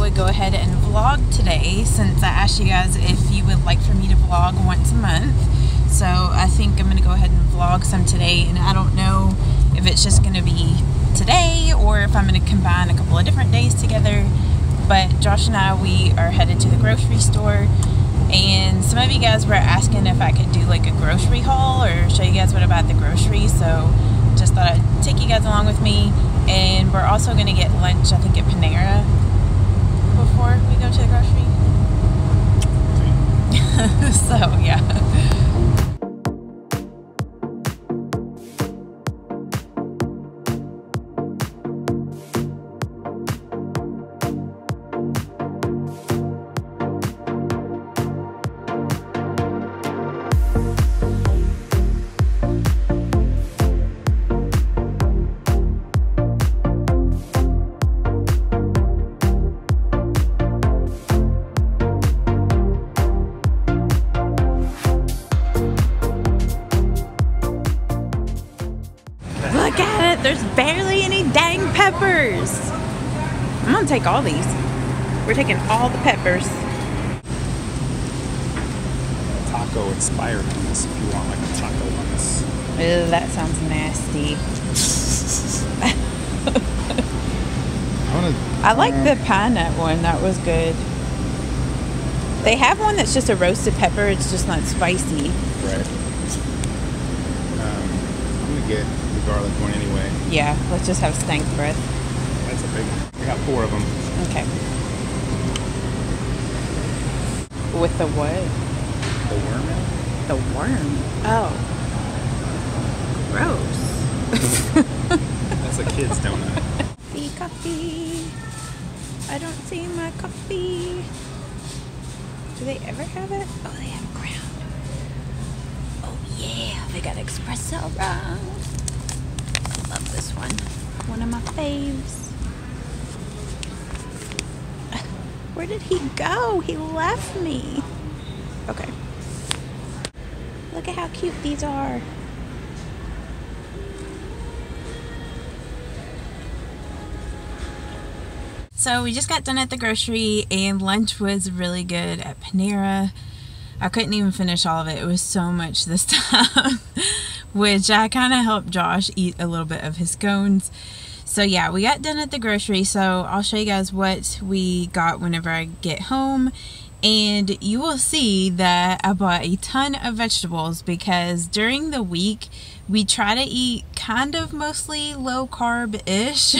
would go ahead and vlog today, since I asked you guys if you would like for me to vlog once a month. So I think I'm going to go ahead and vlog some today, and I don't know if it's just going to be today or if I'm going to combine a couple of different days together. But Josh and I, we are headed to the grocery store, and some of you guys were asking if I could do like a grocery haul or show you guys what I bought at the grocery, so just thought I'd take you guys along with me. And we're also going to get lunch, I think, at Panera before we go to the grocery. So, yeah. Look at it, there's barely any dang peppers. I'm gonna take all these. We're taking all the peppers. Taco inspired on this if you want like a taco on this. Ew, that sounds nasty. I like the pine nut one, that was good. They have one that's just a roasted pepper, it's just not spicy. Right. I'm gonna get the garlic one anyway. Yeah, let's just have stank breath. That's a big one. I got 4 of them. Okay. With the what? The worm in it? The worm? Oh. Gross. That's a kid's donut. Coffee, coffee. I don't see my coffee. Do they ever have it? Oh, they have ground. Oh yeah, they got espresso wrong. Love this one. One of my faves. Where did he go? He left me. Okay. Look at how cute these are. So we just got done at the grocery and lunch was really good at Panera. I couldn't even finish all of it. It was so much this time, which I kind of helped Josh eat a little bit of his scones. So yeah, we got done at the grocery, so I'll show you guys what we got whenever I get home. And you will see that I bought a ton of vegetables because during the week we try to eat kind of mostly low carb-ish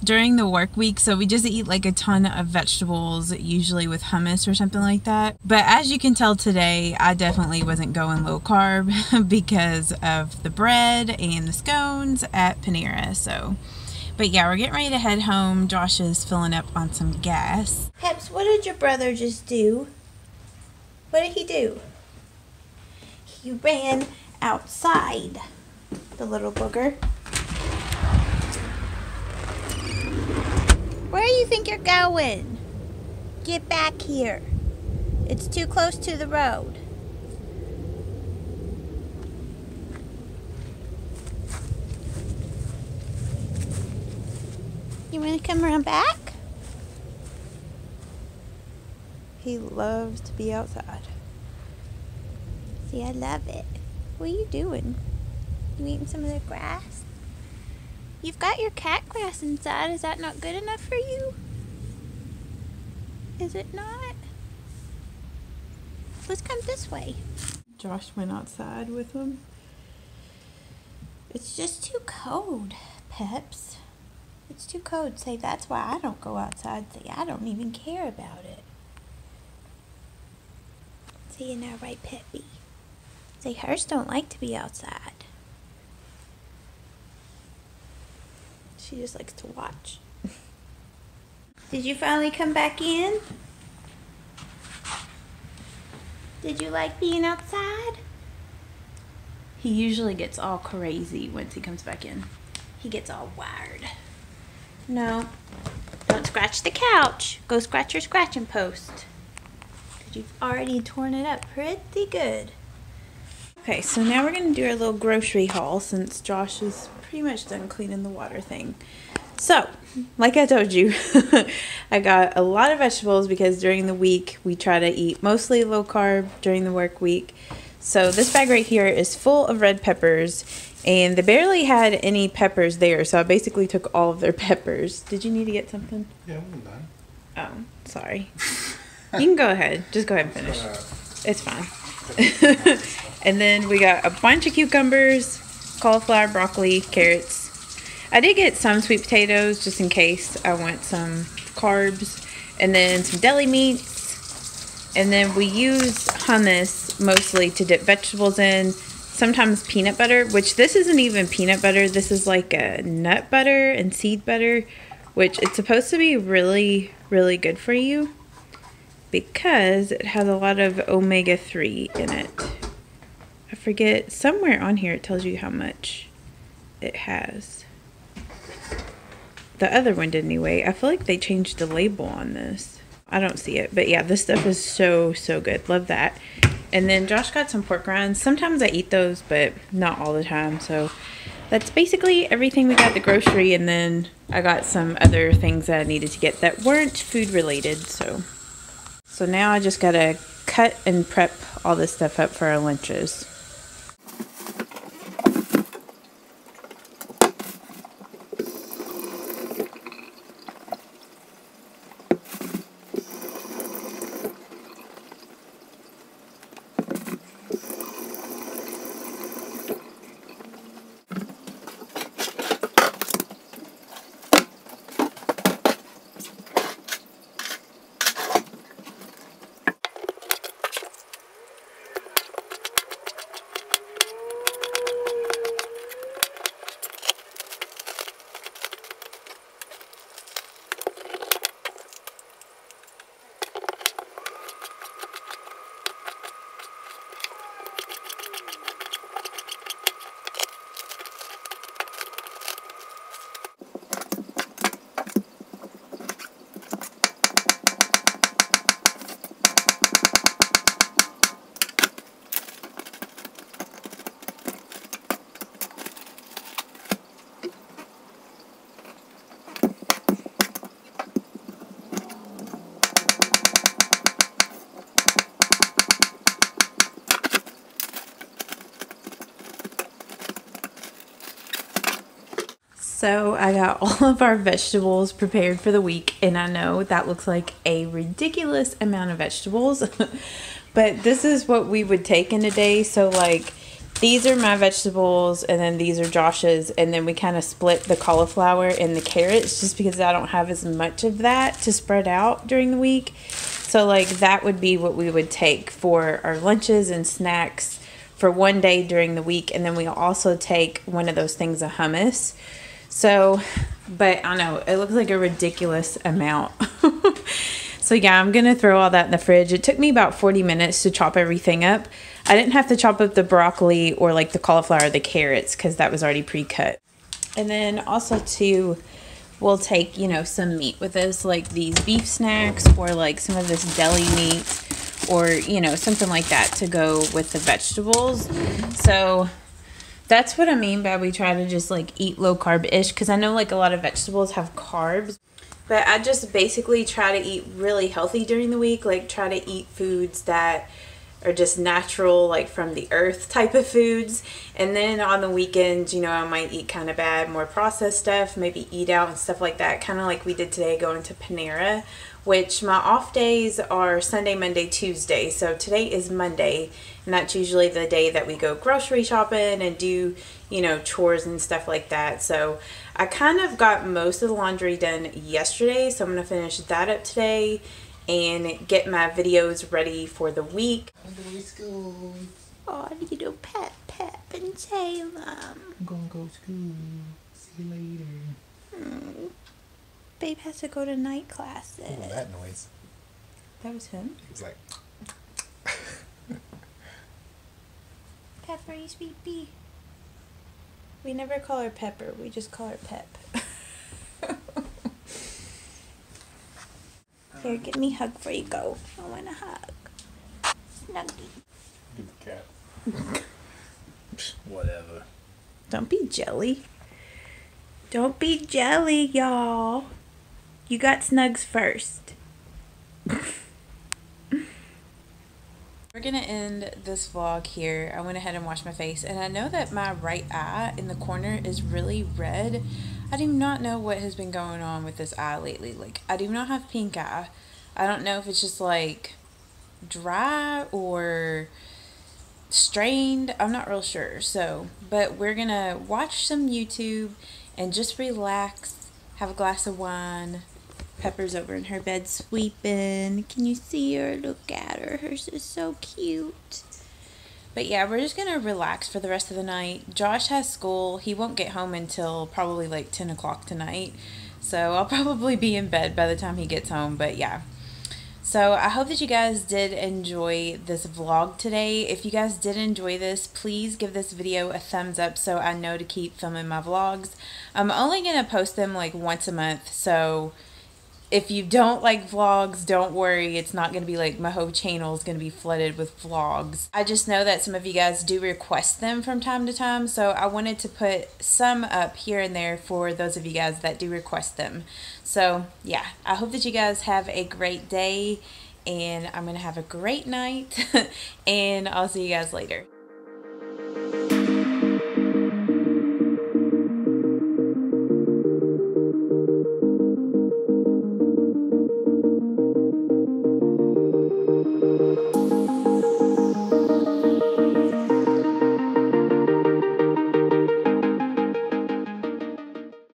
during the work week. So we just eat like a ton of vegetables, usually with hummus or something like that. But as you can tell today, I definitely wasn't going low carb because of the bread and the scones at Panera. So, but yeah, we're getting ready to head home. Josh is filling up on some gas. Peps, what did your brother just do? What did he do? He ran outside, the little booger. Where do you think you're going? Get back here. It's too close to the road. You want to come around back? He loves to be outside. See, I love it. What are you doing? You eating some of the grass? You've got your cat grass inside. Is that not good enough for you? Is it not? Let's come this way. Josh went outside with him. It's just too cold, Peps. It's too cold. Say, that's why I don't go outside. Say, I don't even care about it. Say, you're not right, Peppy. Say, hers don't like to be outside. She just likes to watch. Did you finally come back in? Did you like being outside? He usually gets all crazy once he comes back in. He gets all wired. No, don't scratch the couch. Go scratch your scratching post. You've already torn it up pretty good. Okay, so now we're going to do our little grocery haul since Josh is pretty much done cleaning the water thing. So, like I told you, I got a lot of vegetables because during the week we try to eat mostly low carb during the work week. So this bag right here is full of red peppers, and they barely had any peppers there, so I basically took all of their peppers. Did you need to get something? Yeah, I'm done. Oh, sorry. You can go ahead. Just go ahead and finish. It's fine. And then we got a bunch of cucumbers, cauliflower, broccoli, carrots. I did get some sweet potatoes just in case I want some carbs. And then some deli meats. And then we use hummus mostly to dip vegetables in. Sometimes peanut butter, which this isn't even peanut butter. This is like a nut butter and seed butter, which it's supposed to be really, really good for you because it has a lot of omega-3 in it. I forget, somewhere on here it tells you how much it has. The other one did anyway. I feel like they changed the label on this. I don't see it, but yeah, this stuff is so, so good. Love that. And then Josh got some pork rinds. Sometimes I eat those, but not all the time. So that's basically everything we got at the grocery. And then I got some other things that I needed to get that weren't food related. So now I just gotta cut and prep all this stuff up for our lunches. So I got all of our vegetables prepared for the week, and I know that looks like a ridiculous amount of vegetables, but this is what we would take in a day. So like these are my vegetables, and then these are Josh's, and then we kind of split the cauliflower and the carrots just because I don't have as much of that to spread out during the week. So like that would be what we would take for our lunches and snacks for one day during the week, and then we also take one of those things of hummus. So, but I know it looks like a ridiculous amount. So yeah, I'm going to throw all that in the fridge. It took me about 40 minutes to chop everything up. I didn't have to chop up the broccoli or like the cauliflower or the carrots because that was already pre-cut. And then also too, we'll take, you know, some meat with us, like these beef snacks or like some of this deli meat or, you know, something like that to go with the vegetables. So that's what I mean by we try to just like eat low carb-ish, because I know like a lot of vegetables have carbs, but I just basically try to eat really healthy during the week, like try to eat foods that are just natural, like from the earth type of foods. And then on the weekends, you know, I might eat kind of bad, more processed stuff, maybe eat out and stuff like that, kind of like we did today going to Panera, which my off days are Sunday, Monday, Tuesday. So today is Monday, and that's usually the day that we go grocery shopping and do, you know, chores and stuff like that. So I kind of got most of the laundry done yesterday, so I'm going to finish that up today and get my videos ready for the week. Oh, little Pep and Salem. I'm gonna go to school. See you later. Babe has to go to night classes. What was that noise? That was him? It was like... Pepper, you sweet pea. We never call her Pepper, we just call her Pep. Here, give me a hug before you go. I want a hug. Snuggie. Give the cat. Whatever. Don't be jelly. Don't be jelly, y'all. You got Snugs first. We're gonna end this vlog here. I went ahead and washed my face, and I know that my right eye in the corner is really red. I do not know what has been going on with this eye lately. Like, I do not have pink eye. I don't know if it's just like dry or strained. I'm not real sure. So, but we're gonna watch some YouTube and just relax, have a glass of wine. Pepper's over in her bed sweeping. Can you see her? Look at her. Hers is so cute. But yeah, we're just gonna relax for the rest of the night. Josh has school. He won't get home until probably like 10 o'clock tonight. So I'll probably be in bed by the time he gets home. But yeah. So I hope that you guys did enjoy this vlog today. If you guys did enjoy this, please give this video a thumbs up so I know to keep filming my vlogs. I'm only gonna post them like once a month, so if you don't like vlogs, don't worry. It's not going to be like my whole channel is going to be flooded with vlogs. I just know that some of you guys do request them from time to time, so I wanted to put some up here and there for those of you guys that do request them. So yeah, I hope that you guys have a great day, and I'm going to have a great night, and I'll see you guys later.